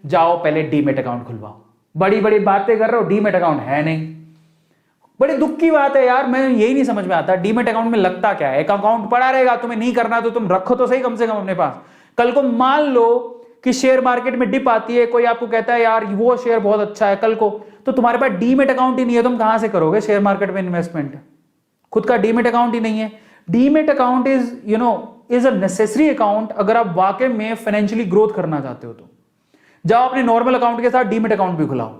जाओ पहले demat account खुलवाओ। बड़ी बड़ी बातें कर रहे हो, डीमेट अकाउंट है नहीं। बड़ी दुख की बात है यार, मैं यही नहीं समझ में आता डीमेट अकाउंट में लगता क्या है। एक अकाउंट पड़ा रहेगा, तुम्हें नहीं करना तो तुम रखो तो सही कम से कम अपने पास। कल को मान लो कि शेयर मार्केट में डिप आती है, कोई आपको कहता है यार वो शेयर बहुत अच्छा है कल को, तो तुम्हारे पास डीमेट अकाउंट ही नहीं है, तुम कहां से करोगे शेयर मार्केट में इन्वेस्टमेंट। खुद का डीमेट अकाउंट ही नहीं है। Demat account is a necessary account अगर आप वाकई में फाइनेंशियली ग्रोथ करना चाहते हो तो। जाओ अपने नॉर्मल अकाउंट के साथ डीमेट अकाउंट भी खुलाओ,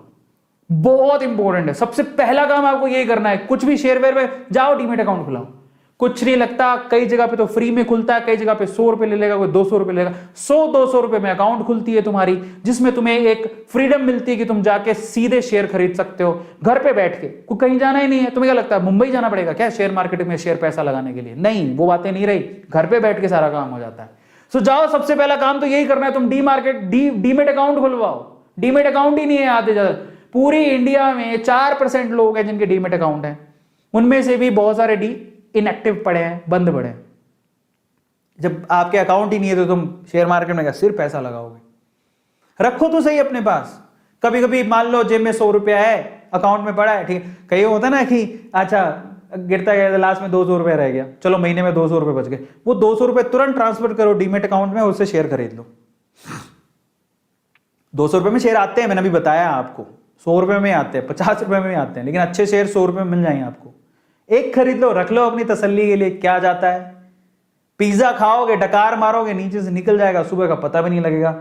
बहुत इंपॉर्टेंट है। सबसे पहला काम आपको यही करना है, कुछ भी शेयर वेयर में जाओ डीमेट अकाउंट खुलाओ। कुछ नहीं लगता, कई जगह पे तो फ्री में खुलता है, कई जगह पे 100 रुपए ले लेगा, कोई 200 रुपए लेगा। 100-200 रुपए में अकाउंट खुलती है तुम्हारी, जिसमें तुम्हें एक फ्रीडम मिलती है कि तुम जाके सीधे शेयर खरीद सकते हो घर पे बैठ के, कोई कहीं जाना ही नहीं है। तुम्हें क्या लगता है मुंबई जाना पड़ेगा क्या शेयर मार्केट में शेयर पैसा लगाने के लिए? नहीं, वो बातें नहीं रही, घर पे बैठ के सारा काम हो जाता है। सो जाओ, सबसे पहला काम तो यही करना है, तुम डीमेट अकाउंट खुलवाओ। डीमेट अकाउंट ही नहीं है आधे ज्यादा, पूरी इंडिया में 4% लोग हैं जिनके डीमेट अकाउंट है, उनमें से भी बहुत सारे इनएक्टिव पड़े हैं, बंद पड़े हैं। जब आपके अकाउंट ही नहीं है तो तुम शेयर मार्केट में क्या सिर्फ पैसा लगाओगे? रखो तो सही अपने पास। कभी कभी मान लो जेब में 100 रुपया है, अकाउंट में पड़ा है, ठीक है, कहीं होता ना कि अच्छा गिरता गया लास्ट में 200 रुपया रह गया, चलो महीने में 200 रुपये बच गए, वो 200 रुपये तुरंत ट्रांसफर करो डीमेट अकाउंट में, उससे शेयर खरीद लो। 200 रुपये में शेयर आते हैं, मैंने अभी बताया आपको, 100 रुपये में आते हैं, 50 रुपये में आते हैं, लेकिन अच्छे शेयर 100 रुपये में मिल जाएंगे आपको। एक खरीद लो, रख लो अपनी तसल्ली के लिए। क्या जाता है, पिज्जा खाओगे, डकार मारोगे, नीचे से निकल जाएगा, सुबह का पता भी नहीं लगेगा।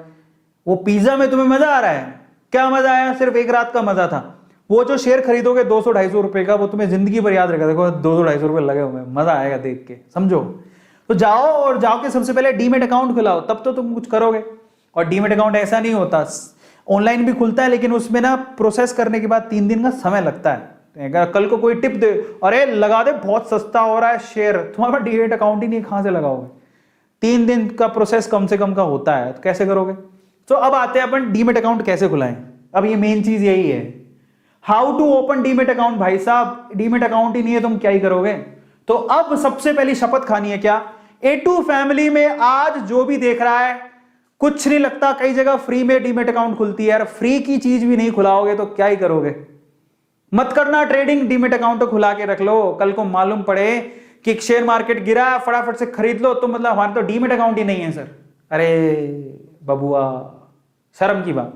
वो पिज्जा में तुम्हें मजा आ रहा है, क्या मजा आया? सिर्फ एक रात का मजा था। वो जो शेयर खरीदोगे 200-250 रुपए का, वो तुम्हें जिंदगी भर याद रहेगा। देखो 200-250 रुपए लगे हुए, मजा आएगा देख के, समझो। तो जाओ और जाओ के सबसे पहले डीमेट अकाउंट खुलाओ, तब तो तुम कुछ करोगे। और डीमेट अकाउंट ऐसा नहीं होता, ऑनलाइन भी खुलता है, लेकिन उसमें ना प्रोसेस करने के बाद 3 दिन का समय लगता है। अगर कल को कोई टिप दे, अरे लगा दे बहुत सस्ता हो रहा है शेयर, तुम्हारा डीमेट अकाउंट ही नहीं, कहां से लगाओगे? 3 दिन का प्रोसेस कम से कम का होता है, तो कैसे करोगे? तो अब आते हैं अपन डीमेट अकाउंट कैसे खुलाएं। अब ये मेन चीज यही है, how to open demat account. भाई साहब डीमेट अकाउंट ही नहीं है, तुम क्या ही करोगे? तो अब सबसे पहली शपथ खानी है क्या, A2 फैमिली में आज जो भी देख रहा है, कुछ नहीं लगता, कई जगह फ्री में डीमेट अकाउंट खुलती है यार, फ्री की चीज भी नहीं खुलाओगे तो क्या ही करोगे? मत करना ट्रेडिंग, डीमेट अकाउंट तो खुला के रख लो। कल को मालूम पड़े कि शेयर मार्केट गिरा, फटाफट से खरीद लो, तो मतलब हमारे तो डीमेट अकाउंट ही नहीं है सर। अरे बबुआ, शर्म की बात।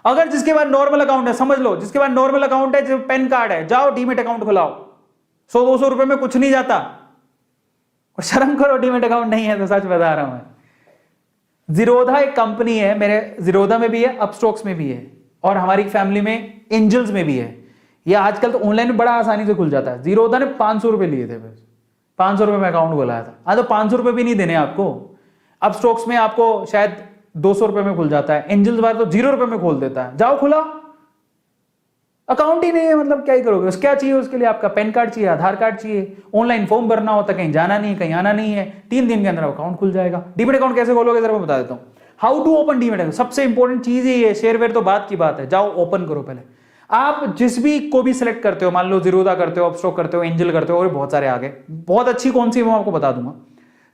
अगर जिसके पास नॉर्मल अकाउंट है, समझ लो जिसके पास नॉर्मल अकाउंट है, जो पैन कार्ड है, जाओ डीमेट अकाउंट खुलाओ। 100-200 रुपए में कुछ नहीं जाता, और शर्म करो डीमेट अकाउंट नहीं है तो। सच बता रहा हूं मैं। जीरोधा एक कंपनी है, मेरे जीरोधा में भी है, अपस्टॉक्स में भी है, और हमारी फैमिली में एंजल्स में भी है। ये आजकल तो ऑनलाइन में बड़ा आसानी से खुल जाता है। जीरोधा ने 500 रुपए लिए थे, बस 500 रुपए में अकाउंट खुलाया था। हाँ, तो 500 रुपए भी नहीं देने आपको। अपस्टॉक्स में आपको शायद 200 रुपए में खुल जाता है, एंजल्स वाले तो 0 रुपए में खोल देता है। जाओ खुला, अकाउंट ही नहीं है, मतलब क्या ही करोगे? क्या चाहिए उसके लिए? आपका पैन कार्ड चाहिए, आधार कार्ड चाहिए, ऑनलाइन फॉर्म भरना होता, कहीं जाना नहीं, कहीं आना नहीं है, 3 दिन के अंदर अकाउंट खुल जाएगा। डीमेट अकाउंट कैसे खोलोगे जरा मैं बता देता हूँ। How to open demat account, सबसे इंपॉर्टेंट चीज ही है। शेयर वेयर तो बात की बात है, जाओ ओपन करो पहले। आप जिस भी को भी सिलेक्ट करते हो, मान लो जीरोधा करते हो, अपस्टॉक करते हो, एंजल करते हो, और बहुत सारे आगे, बहुत अच्छी कौन सी मैं आपको बता दूंगा।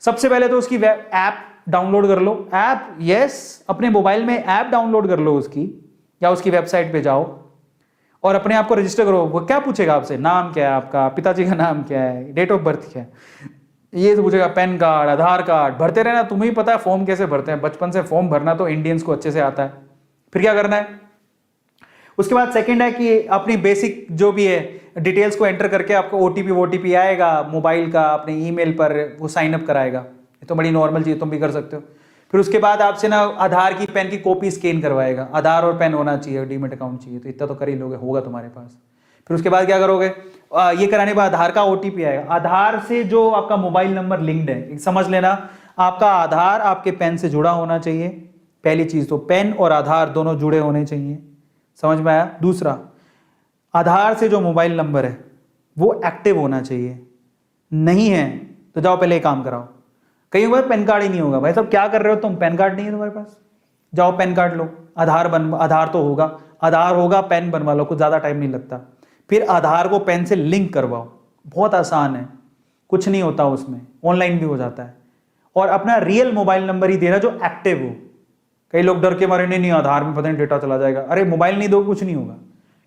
सबसे पहले तो उसकी वेब ऐप डाउनलोड कर लो। ऐप, यस, अपने मोबाइल में ऐप डाउनलोड कर लो उसकी, या उसकी वेबसाइट पे जाओ और अपने आप को रजिस्टर करो। वो क्या पूछेगा आपसे, नाम क्या है आपका, पिताजी का नाम क्या है, डेट ऑफ बर्थ क्या है, ये तो पूछेगा, पैन कार्ड, आधार कार्ड, भरते रहना। तुम्हें ही पता है फॉर्म कैसे भरते हैं, बचपन से फॉर्म भरना तो इंडियंस को अच्छे से आता है। फिर क्या करना है, उसके बाद सेकंड है कि अपनी बेसिक जो भी है डिटेल्स को एंटर करके आपको ओटीपी आएगा मोबाइल का, अपने ईमेल पर वो साइन अप कराएगा। ये तो बड़ी नॉर्मल चीज, तुम भी कर सकते हो। फिर उसके बाद आपसे ना आधार की, पैन की कॉपी स्कैन करवाएगा। आधार और पैन होना चाहिए, डीमेट अकाउंट चाहिए, तो इतना तो कर ही लोगे, होगा तुम्हारे पास। फिर उसके बाद क्या करोगे, ये कराने के बाद आधार का ओटीपी आएगा। आधार से जो आपका मोबाइल नंबर लिंक्ड है, समझ लेना, आपका आधार आपके पैन से जुड़ा होना चाहिए। पहली चीज तो पैन और आधार दोनों जुड़े होने चाहिए, समझ में आया। दूसरा, आधार से जो मोबाइल नंबर है वो एक्टिव होना चाहिए। नहीं है तो जाओ पहले काम कराओ। कई बार पैन कार्ड ही नहीं होगा। भाई साहब क्या कर रहे हो तुम, पैन कार्ड नहीं है तुम्हारे पास, जाओ पैन कार्ड लो। आधार तो होगा, आधार होगा, पैन बनवा लो, कुछ ज्यादा टाइम नहीं लगता। फिर आधार को पैन से लिंक करवाओ, बहुत आसान है, कुछ नहीं होता उसमें, ऑनलाइन भी हो जाता है। और अपना रियल मोबाइल नंबर ही देना जो एक्टिव हो। कई लोग डर के मारे नहीं आधार में पता नहीं डेटा चला जाएगा। अरे मोबाइल नहीं दो कुछ नहीं होगा,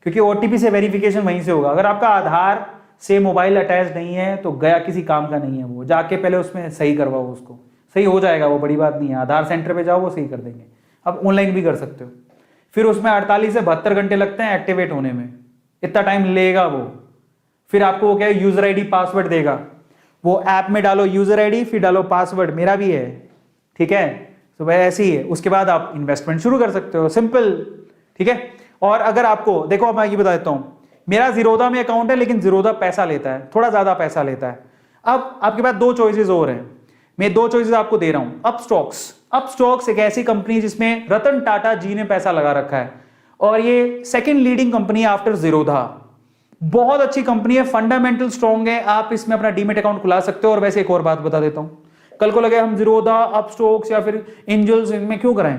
क्योंकि ओटीपी से वेरिफिकेशन वहीं से होगा। अगर आपका आधार से मोबाइल अटैच नहीं है तो गया किसी काम का नहीं है, वो जाके पहले उसमें सही करवाओ, उसको सही हो जाएगा, वो बड़ी बात नहीं है। आधार सेंटर पे जाओ वो सही कर देंगे। आप ऑनलाइन भी कर सकते हो, फिर उसमें 48 से 72 घंटे लगते हैं एक्टिवेट होने में, इतना टाइम लेगा वो। फिर आपको वो क्या है, यूजर आईडी पासवर्ड देगा, वो ऐप में डालो यूजर आईडी फिर डालो पासवर्ड, मेरा भी है, ठीक है। तो वह ऐसे ही है। उसके बाद आप इन्वेस्टमेंट शुरू कर सकते हो, सिंपल, ठीक है। और अगर आपको देखो, मैं ये बता देता हूं, मेरा जीरोधा में अकाउंट है, लेकिन जीरोधा पैसा लेता है, थोड़ा ज्यादा पैसा लेता है। अब आपके पास दो चॉइसेस और हैं, मैं दो चॉइसेस आपको दे रहा हूं। अपस्टॉक्स एक ऐसी कंपनी जिसमें रतन टाटा जी ने पैसा लगा रखा है, और ये सेकंड लीडिंग कंपनी है आफ्टर जीरोधा। बहुत अच्छी कंपनी है, फंडामेंटल स्ट्रॉन्ग है, आप इसमें अपना डीमेट अकाउंट खुला सकते हो। और वैसे एक और बात बता देता हूं, कल को लगे हम जीरोधा, अपस्टॉक्स या फिर एंजल्स इनमें क्यों कराएं,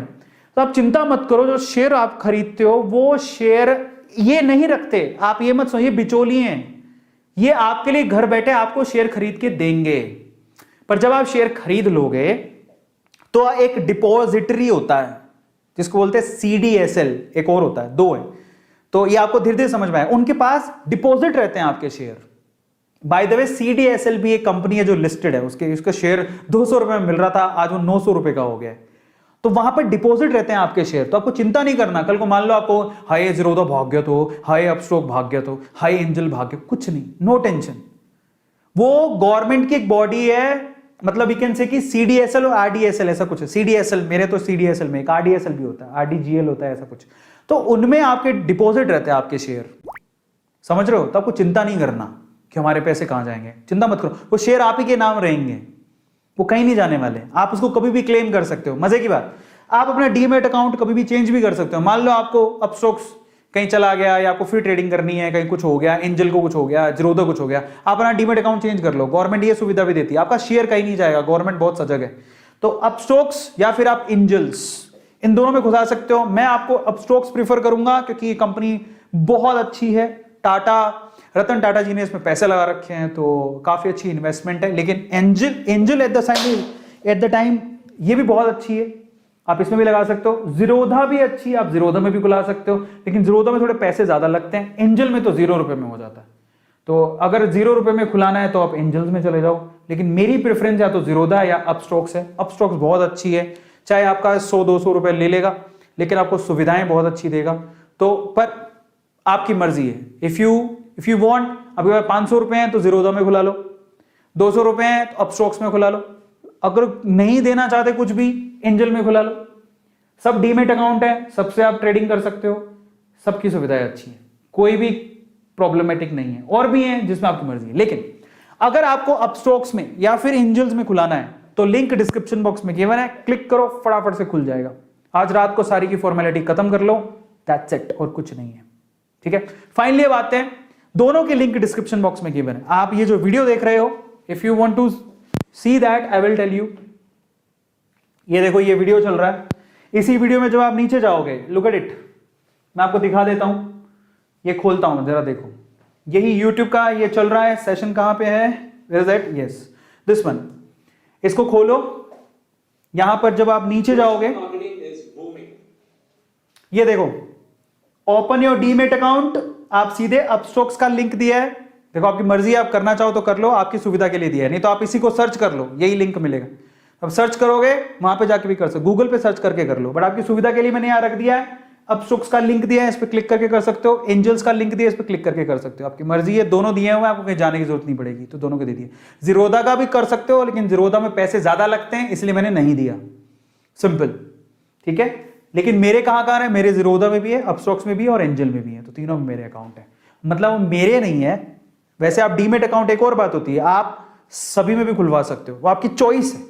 तो आप चिंता मत करो। जो शेयर आप खरीदते हो वो शेयर ये नहीं रखते, आप ये मत समझिए बिचौलिए हैं, ये आपके लिए घर बैठे आपको शेयर खरीद के देंगे। पर जब आप शेयर खरीद लोगे तो एक डिपॉजिटरी होता है जिसको बोलते हैं CDSL, एक और होता है, दो है, तो ये आपको धीरे धीरे समझ में आएगा। उनके पास डिपॉजिट रहते हैं आपके share. By the way CDSL भी एक कंपनी है जो लिस्टेड है, उसका शेयर 200 रुपए में मिल रहा था, आज वो 900 रुपए का हो गया है। तो वहां पर डिपॉजिट रहते हैं आपके शेयर, तो आपको चिंता नहीं करना। कल को मान लो आपको हाई जीरोधा भाग गया तो, हाई अपस्टॉक भाग गया तो, हाई एंजल भाग गया, कुछ नहीं, नो टेंशन। वो गवर्नमेंट की एक बॉडी है, मतलब यू कैन से कि CDSL और RDSL ऐसा कुछ है। CDSL, मेरे तो CDSL में एक RDSL भी होता है, RDGL होता है, ऐसा कुछ। तो उनमें आपके डिपॉजिट रहते हैं आपके शेयर, समझ रहे हो। तो आपको चिंता नहीं करना कि हमारे पैसे कहां जाएंगे, चिंता मत करो, वो शेयर आप ही के नाम रहेंगे, वो कहीं नहीं जाने वाले। आप उसको कभी भी क्लेम कर सकते हो। मजे की बात, आप अपना डीमेट अकाउंट कभी भी चेंज भी कर सकते हो। मान लो आपको अपस्टॉक्स कहीं चला गया या आपको फिर ट्रेडिंग करनी है, कहीं कुछ हो गया, एंजल को कुछ हो गया, जीरोधा कुछ हो गया, आप अपना डीमेट अकाउंट चेंज कर लो। गवर्नमेंट ये सुविधा भी देती है, आपका शेयर कहीं नहीं जाएगा, गवर्नमेंट बहुत सजग है। तो अपस्टॉक्स या फिर आप एंजल्स, इन दोनों में घुसा सकते हो। मैं आपको अपस्टॉक्स प्रीफर करूंगा क्योंकि ये कंपनी बहुत अच्छी है। रतन टाटा जी ने इसमें पैसे लगा रखे हैं, तो काफी अच्छी इन्वेस्टमेंट है। लेकिन एंजल एट द टाइम ये भी बहुत अच्छी है, आप इसमें भी लगा सकते हो। जीरोधा भी अच्छी है, आप जीरोधा में भी खुला सकते हो, लेकिन जीरोधा में थोड़े पैसे ज्यादा लगते हैं, एंजल में तो 0 रुपए में हो जाता है। तो अगर 0 रुपए में खुलाना है तो आप एंजल्स में चले जाओ, लेकिन मेरी प्रेफरेंस या तो जीरोधा या अपस्टॉक्स है। अपस्टॉक्स बहुत अच्छी है, चाहे आपका 100-200 रुपए ले लेगा, लेकिन आपको सुविधाएं बहुत अच्छी देगा। तो पर आपकी मर्जी है, इफ यू वांट, अभी 500 रुपए हैं तो जीरोधा में खुला लो, 200 रुपए हैं तो अपस्टॉक्स में खुला लो, अगर नहीं देना चाहते कुछ भी एंजल में खुला लो। सब डीमेट अकाउंट है, सबसे आप ट्रेडिंग कर सकते हो, सबकी सुविधाएं अच्छी है, कोई भी प्रॉब्लमेटिक नहीं है। और भी हैं जिसमें आपकी मर्जी है, लेकिन अगर आपको अपस्टॉक्स में या फिर एंजल्स में खुलाना है तो लिंक डिस्क्रिप्शन बॉक्स में गिवन है, क्लिक करो, फटाफट से खुल जाएगा। आज रात को सारी की फॉर्मेलिटी खत्म कर लो, दैट्स इट, और कुछ नहीं है, ठीक है। फाइनली अब आते हैं, दोनों के लिंक डिस्क्रिप्शन बॉक्स में गिवन है। आप ये जो वीडियो देख रहे हो, if you want to see that I will tell you. ये देखो, ये वीडियो चल रहा है, इसी वीडियो में जब आप नीचे जाओगे, लुक एट इट, मैं आपको दिखा देता हूं, ये खोलता हूं जरा, देखो, यही YouTube का ये चल रहा है। सेशन कहां पे है, where is that, yes this one, इसको खोलो। यहां पर जब आप नीचे जाओगे, ये देखो, ओपन योर डीमेट अकाउंट, आप सीधे अपस्टॉक्स का लिंक दिया है। देखो, आपकी मर्जी है, आप करना चाहो तो कर लो, आपकी सुविधा के लिए दिया है, नहीं तो आप इसी को सर्च कर लो, यही लिंक मिलेगा। अब सर्च करोगे वहां पे जाके भी कर सकते, गूगल पे सर्च करके कर लो, बट आपकी सुविधा के लिए मैंने यहां रख दिया है। अपस्टॉक्स का लिंक दिया है, इस पर क्लिक करके कर सकते हो, एंजल्स का लिंक दिया है, इस पर क्लिक करके कर सकते हो, आपकी मर्जी है। दोनों दिए हुए, आपको कहीं जाने की जरूरत नहीं पड़ेगी, तो दोनों के दे दिए। जीरोधा का भी कर सकते हो, लेकिन जीरोधा में पैसे ज्यादा लगते हैं, इसलिए मैंने नहीं दिया, सिंपल, ठीक है। लेकिन मेरे कहां है, मेरे जीरोधा में भी है, अपस्टॉक्स में भी है और एंजल में भी है, तो तीनों में मेरे अकाउंट है। मतलब मेरे नहीं है, वैसे आप डीमेट अकाउंट, एक और बात होती है, आप सभी में भी खुलवा सकते हो, वो आपकी चॉइस है,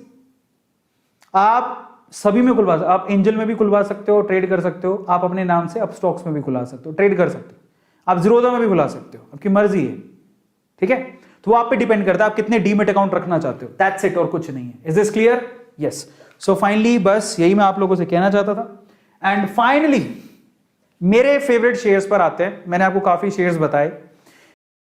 आप सभी में खुलवा सकते हो। आप एंजल में भी खुलवा सकते हो, ट्रेड कर सकते हो, आप अपने नाम से अपस्टॉक्स में भी खुला सकते हो, ट्रेड कर सकते हो, आप जीरोधा में भी खुला सकते हो, आपकी मर्जी है, ठीक है। तो वो आप पे डिपेंड करता है आप कितने डीमेट अकाउंट रखना चाहते हो, दैट्स इट, और कुछ नहीं है। Is this clear? Yes. So finally बस यही मैं आप लोगों से कहना चाहता था। एंड फाइनली मेरे फेवरेट शेयर्स पर आते हैं। मैंने आपको काफी शेयर्स बताए,